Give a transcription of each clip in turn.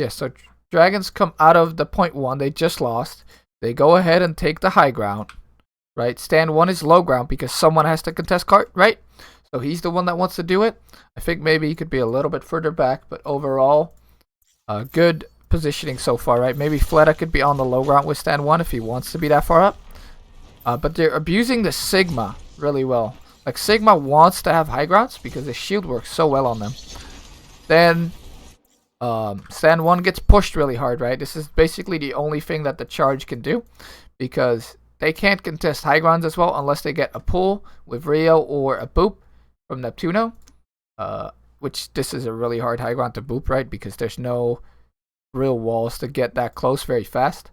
Yeah, so Dragons come out of the point 1. They just lost. They go ahead and take the high ground. Right? Stand 1 is low ground because someone has to contest card, right? So he's the one that wants to do it. I think maybe he could be a little bit further back, but overall, good positioning so far, right? Maybe Fleta could be on the low ground with stand 1 if he wants to be that far up. But they're abusing the Sigma really well. Like, Sigma wants to have high grounds because the shield works so well on them. Then, stand 1 gets pushed really hard, right? This is basically the only thing that the charge can do because they can't contest high grounds as well unless they get a pull with Rio or a boop from Neptuno. Which this is a really hard high ground to boop, right? Because there's no real walls to get that close very fast.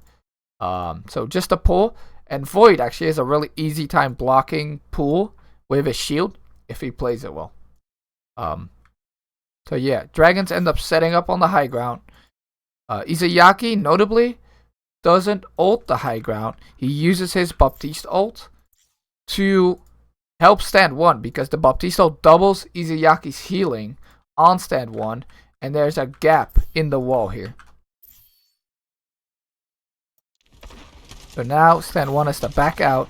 So just a pull. And Void actually has a really easy time blocking pull with his shield if he plays it well. So yeah, Dragons end up setting up on the high ground. Izayaki, notably, doesn't ult the high ground. He uses his Baptiste ult to help stand 1 because the Baptiste ult doubles Izayaki's healing on stand 1, and there's a gap in the wall here. So now stand 1 has to back out.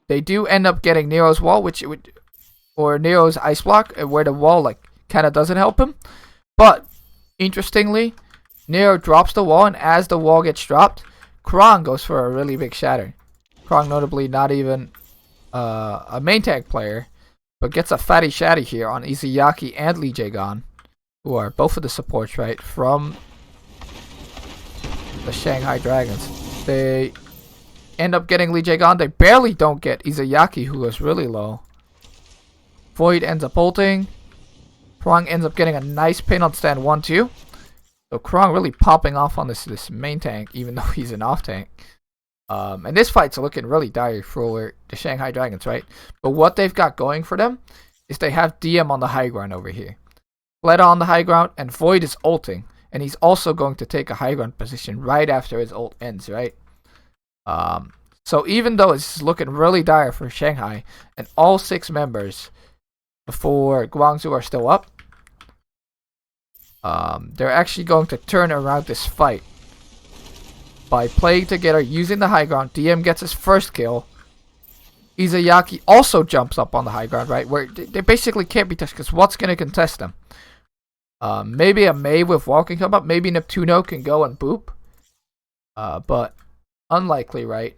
They do end up getting Nero's wall, or Nero's ice block, where the wall like kind of doesn't help him. But interestingly, Nero drops the wall, and as the wall gets dropped, Krong goes for a really big shatter. Krong, notably not even a main tank player, but gets a fatty shatty here on Izayaki and Lee Jae-gon, who are both of the supports, right, from the Shanghai Dragons. They end up getting Lee Jae-gon. They barely don't get Izayaki, who is really low. Void ends up ulting. Krong ends up getting a nice pin on stand 1 too. So Krong really popping off on this main tank, even though he's an off tank. And this fight's looking really dire for the Shanghai Dragons, right? But what they've got going for them is they have DM on the high ground over here. Fleta on the high ground, and Void is ulting. And he's also going to take a high ground position right after his ult ends, right? So even though it's looking really dire for Shanghai, and all 6 members for Guangzhou are still up, they're actually going to turn around this fight by playing together, using the high ground. DM gets his first kill. Izayaki also jumps up on the high ground, right? Where they basically can't be touched, because what's going to contest them? Maybe a Mei with wall can come up. Maybe Neptuno can go and boop. But unlikely, right?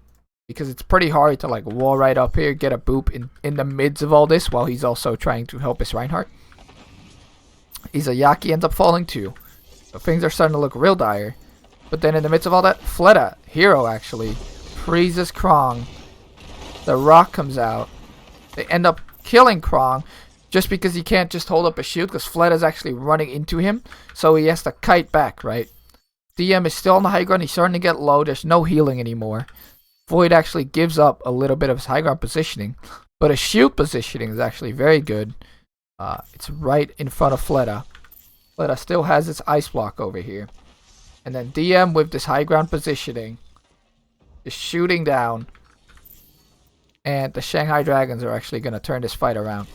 Because it's pretty hard to like wall right up here, get a boop in the midst of all this, while he's also trying to help his Reinhardt. Izayaki ends up falling too. So things are starting to look real dire. But then in the midst of all that, Fleta, hero actually, freezes Krong. The rock comes out. They end up killing Krong just because he can't just hold up a shield, because Fleta's actually running into him. So he has to kite back, right? DM is still on the high ground. He's starting to get low. There's no healing anymore. Void actually gives up a little bit of his high ground positioning. But his shield positioning is actually very good. It's right in front of Fleta. Fleta still has its ice block over here. And then DM with this high ground positioning is shooting down. And the Shanghai Dragons are actually going to turn this fight around.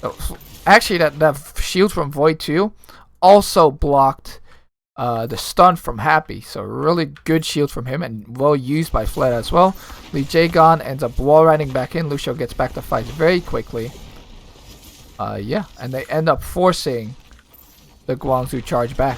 So, actually, that shield from Void 2 also blocked the stun from Happy. So really good shield from him, and well used by Fleta as well. Lee Jae-gon ends up wall riding back in. Lucio gets back to fight very quickly. Yeah, and they end up forcing the Guangzhou charge back.